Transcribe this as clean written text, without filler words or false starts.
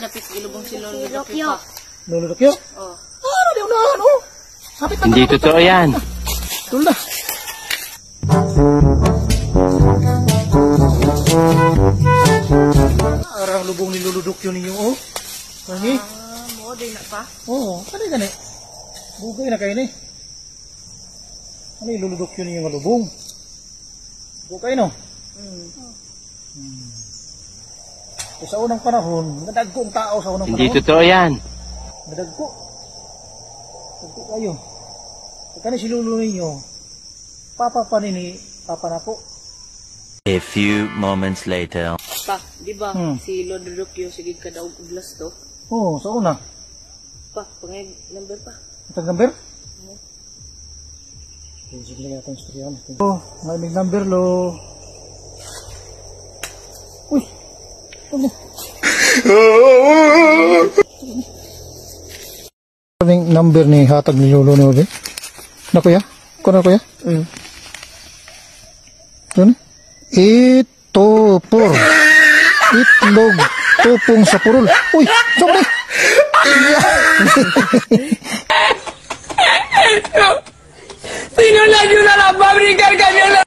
dapit ilubong si Lolo Dokyo. Lolo Dokyo? Oh. Ano di unahan, oh. Hindi totoo yan. Tulda. Arang lubong ni Lolo Dokyo ninyo, oh. Kani? Mo din na pa. Oo, kani gani. Bugay na kayo ni. Ano yung Lolo Dokyo ninyo nga lubong? Bugay no? Sa unang panahon, nadagko ang tao sa unang Hindi panahon. totoo yan. Nadagko. Nadagko kayo. Kani si Lolo ninyo, papa pa ni papa na po. A few moments later. Pa, di ba si Lolo Dokyo sige ka daog uglas to? Oo, sa una. Pa, pangay number pa. Itag number? Sige lang natin istoryahan. Oh, may number lo. Uy! Ano? Yung number ni hatag ni Lolo ni Obe? Na kuya? Kung na kuya? Ano? Ito por. Itlog. Tupong sa purol. Uy! Sorry!